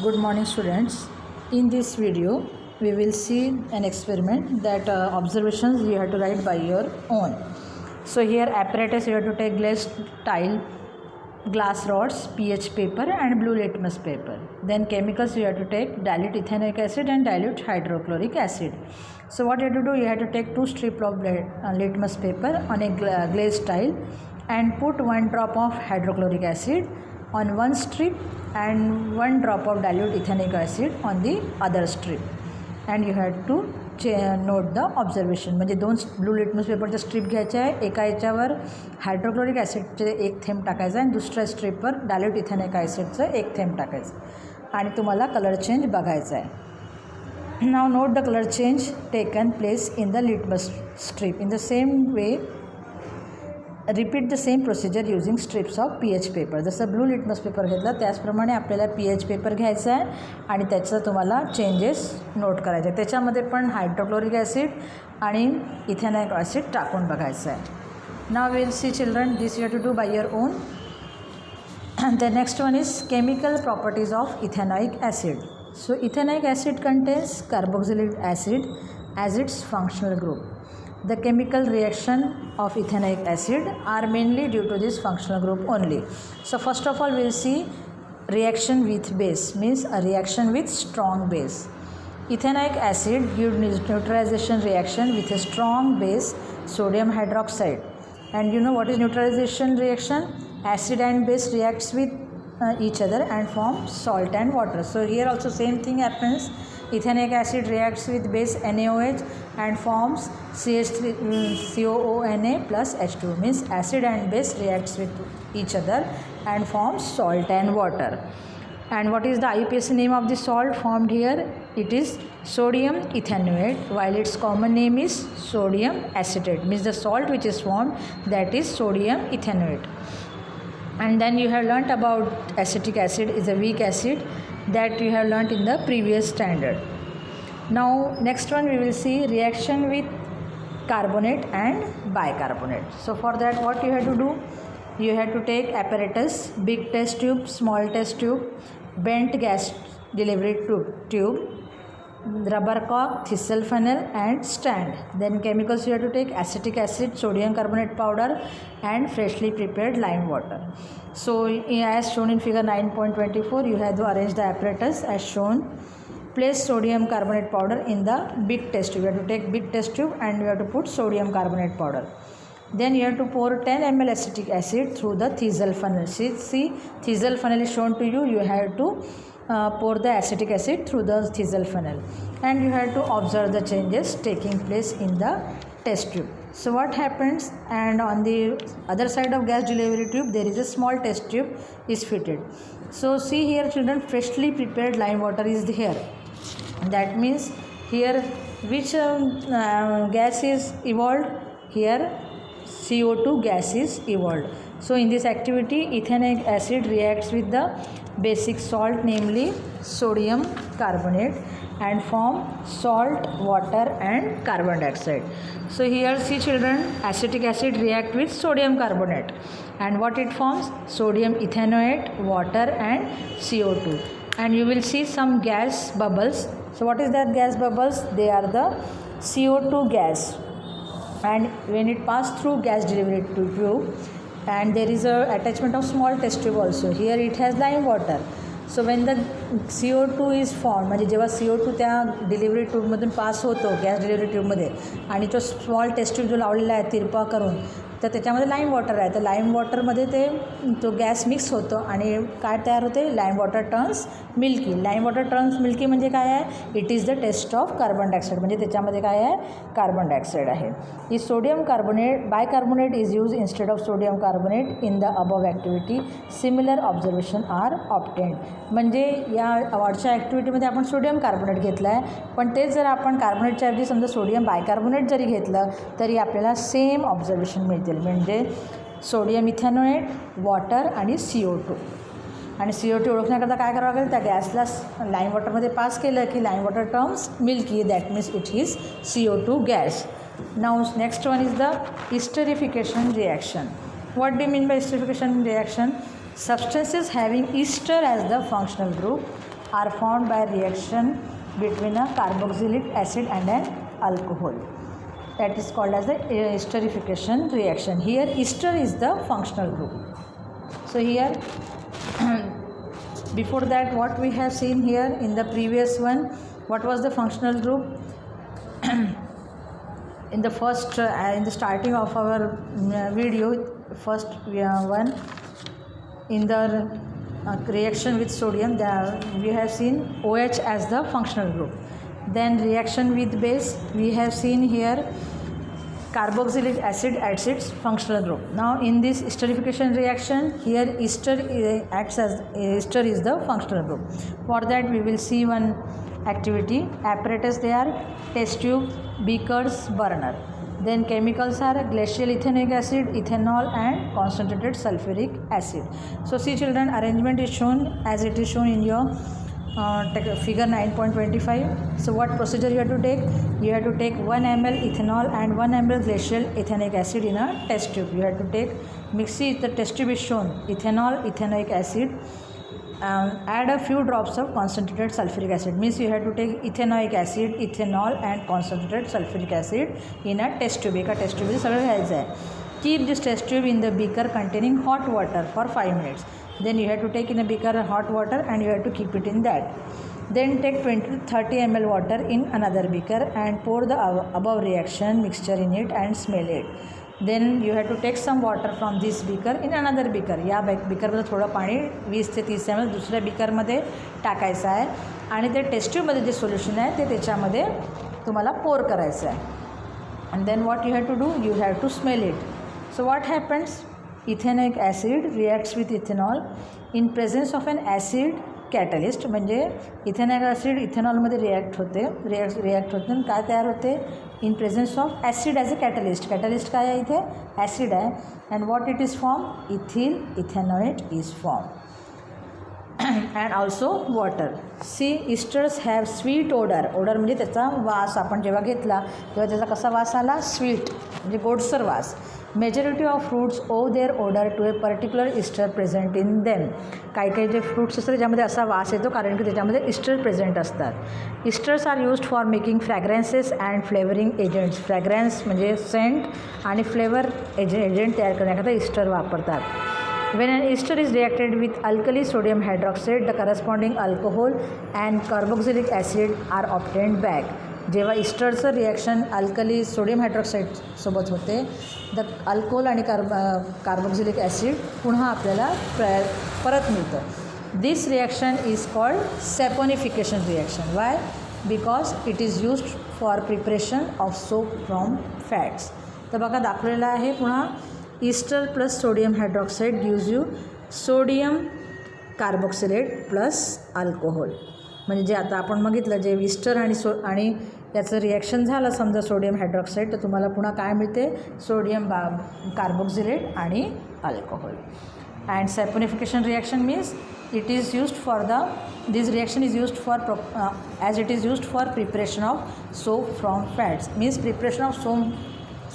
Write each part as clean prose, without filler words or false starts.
Good morning students. In this video we will see an experiment that observations you have to write by your own. So here apparatus you have to take glass tile, glass rods, pH paper and blue litmus paper. Then chemicals you have to take dilute ethanoic acid and dilute hydrochloric acid. So what you have to do, you have to take 2 strips of litmus paper on a glazed tile and put 1 drop of hydrochloric acid on one strip and 1 drop of dilute ethanoic acid on the other strip, and you have to note the observation. म्हणजे 2 blue litmus पेपरचे strip घ्यायचे आहे, एका याच्यावर hydrochloric ॲसिडचे 1 थेंब टाकायचा आणि दुसऱ्या स्ट्रीपवर dilute ethanoic ॲसिडचं 1 थेंब टाकायचं आणि तुम्हाला कलर चेंज बघायचा आहे. Now note the color change taken place in the litmus strip. In the same way, repeat the same procedure using strips of pH paper. जसं ब्लू लिटमस पेपर घेतला त्याचप्रमाणे आपल्याला pH पेपर घ्यायचा आहे आणि त्याचं तुम्हाला चेंजेस नोट करायचे. त्याच्यामध्ये पण हायड्रोक्लोरिक ॲसिड आणि इथेनॉइक ॲसिड टाकून बघायचं आहे. Now we will see children, this you have to do by your own. And the next one is chemical properties of ethanoic acid. So ethanoic acid contains carboxylic acid as its functional group. The chemical reaction of ethanoic acid are mainly due to this functional group only. So first of all we will see reaction with base, means a reaction with strong base. Ethanoic acid gives neutralization reaction with a strong base, sodium hydroxide. And you know what is neutralization reaction? Acid and base reacts with each other and form salt and water. So here also same thing happens. Ethanoic acid reacts with base NaOH and forms CH3COONA plus H2, means acid and base reacts with each other and forms salt and water. And what is the IUPAC name of the salt formed here? It is sodium ethanoate, while its common name is sodium acetate, means the salt which is formed, that is sodium ethanoate. And then you have learnt about acetic acid is a weak acid, that you have learnt in the previous standard. Now next one we will see reaction with carbonate and bicarbonate. So for that what you have to do, you have to take apparatus, big test tube, small test tube, bent gas delivery tube, rubber cock, thistle funnel and stand. Then chemicals you have to take acetic acid, sodium carbonate powder and freshly prepared lime water. So as shown in figure 9.24, you have to arrange the apparatus as shown. Place sodium carbonate powder in the big test tube. You have to take big test tube and you have to put sodium carbonate powder. Then you have to pour 10 ml acetic acid through the thistle funnel. See thistle funnel is shown to you. You have to pour the acetic acid through the thistle funnel and you have to observe the changes taking place in the test tube. So what happens, and on the other side of gas delivery tube there is a small test tube is fitted. So see here children, freshly prepared lime water is here. That means here which gas is evolved? Here CO2 gas is evolved. So in this activity ethanoic acid reacts with the basic salt, namely sodium carbonate, and form salt, water and carbon dioxide. So here see children, acetic acid react with sodium carbonate and what it forms? Sodium ethanoate, water and CO2, and you will see some gas bubbles. So what is that gas bubbles? They are the CO2 gas, and when it passes through gas delivery tube, and there is a attachment of small test tube also. Here it has lime water. So when the CO2 is formed, म्हणजे जेव्हा CO2 त्या delivery ट्यूबमधून पास होतो gas delivery ट्यूबमध्ये आणि तो small test tube जो लावलेला आहे तिरपा करून, तर त्याच्यामध्ये लाईम वॉटर आहे. तर लाईम वॉटरमध्ये तो गॅस मिक्स होतो आणि काय तयार होते? Lime water turns milky. Lime water turns milky म्हणजे काय आहे? It is the test of carbon dioxide, म्हणजे त्याच्यामध्ये काय आहे? कार्बन डायऑक्साईड आहे. ही sodium carbonate, bicarbonate is use instead of sodium carbonate in the above activity. Similar observation are obtained. म्हणजे या वरच्या ॲक्टिव्हिटीमध्ये आपण सोडियम कार्बोनेट घेतलं आहे, पण तेच जर आपण कार्बोनेटच्या ऐवजी समजा सोडियम बायकार्बोनेट जरी घेतलं तरी आपल्याला सेम ऑब्झर्वेशन मिळतील. म्हणजे सोडियम इथेनॉएट, वॉटर आणि CO2. आणि CO2 ओळखण्याकरता काय करावं लागेल? त्या गॅसला लाईम वॉटरमध्ये पास केलं की lime water terms milky, that means it is CO2 gas. Now next one is the esterification reaction. What do you mean by esterification reaction? Substances having ester as the functional group are formed by reaction between a carboxylic acid and an alcohol. That is called as the esterification reaction. Here ester is the functional group. So here before that, what we have seen here in the previous one, what was the functional group? In the first in the starting of our video, first one, in the reaction with sodium, we have seen OH as the functional group. Then reaction with base, we have seen here carboxylic acid as its functional group. Now in this esterification reaction, here ester acts as ester is the functional group. For that we will see one activity. Apparatus, they are test tube, beakers, burner. Then chemicals are glacial ethanoic acid, ethanol and concentrated sulfuric acid. So see children, arrangement is shown as it is shown in your figure 9.25. So what procedure you have to take? You have to take 1 ml ethanol and 1 ml glacial ethanoic acid in a test tube. You have to take, mix it, the test tube is shown, ethanol, ethanoic acid, add a few drops of concentrated sulfuric acid. Means you have to take ethanoic acid, ethanol and concentrated sulfuric acid in a test tube. एका test tube सगळं घ्यायचं आहे. Keep this test tube in the beaker containing hot water for 5 minutes. Then you have to take in a beaker hot water and you have to keep it in that. Then take 20 to 30 ml water in another beaker and pour the above reaction mixture in it and smell it. Then you have to take some water from this beaker in another beaker. या beakerमध्ये थोडं पाणी 20 ते 30 ml दुसऱ्या beakerमध्ये टाकायचं आहे आणि ते test ट्यूबमध्ये जे solution आहे ते त्याच्यामध्ये तुम्हाला पोर करायचं आहे. And then what you have to do? You have to smell it. So what happens? Ethanoic acid reacts with ethanol in presence of an acid catalyst. म्हणजे इथेनॉइक ॲसिड इथेनॉलमध्ये रिॲक्ट होते आणि काय तयार होते? In presence of acid as a catalyst. Catalyst काय आहे इथे? ॲसिड आहे. And what it is form? Ethyl ethanoate is form. And also water. See esters have sweet odour. Odour म्हणजे त्याचा वास. आपण जेव्हा घेतला तेव्हा त्याचा कसा वास आला? स्वीट म्हणजे गोडसर वास. Majority of fruits owe their odour to a particular ester present in them. काही काही जे फ्रूट्स असतात त्याच्यामध्ये असा वास येतो कारण की त्याच्यामध्ये इस्टर प्रेझेंट असतात. Esters are used for making fragrances and flavouring agents. Fragrance म्हणजे सेंट आणि फ्लेवर एजंट तयार करण्याकरता इस्टर वापरतात. When an ester is reacted with alkali sodium hydroxide, the corresponding alcohol and carboxylic acid are obtained back. जेव्हा इस्टरचं reaction alkali sodium hydroxide सोबत होते, the alcohol आणि कार्बोक्झिलिक ॲसिड पुन्हा आपल्याला परत मिळतं. This reaction is called saponification reaction. Why? Because it is used for preparation of soap from fats. तर बघा दाखवलेलं आहे पुन्हा. Ester plus sodium hydroxide gives you sodium carboxylate plus alcohol. म्हणजे जे आता आपण बघितलं जे ईस्टर आणि याचं रिॲक्शन झालं समजा सोडियम हायड्रॉक्साईड, तर तुम्हाला पुन्हा काय मिळते? सोडियम कार्बोक्सिलेट आणि alcohol. And saponification reaction means it is used for this reaction is used for as it is used for preparation of soap from fats. Means preparation of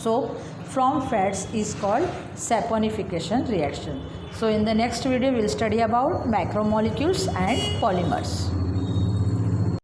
soap from fats is called saponification reaction. So in the next video we will study about macromolecules and polymers.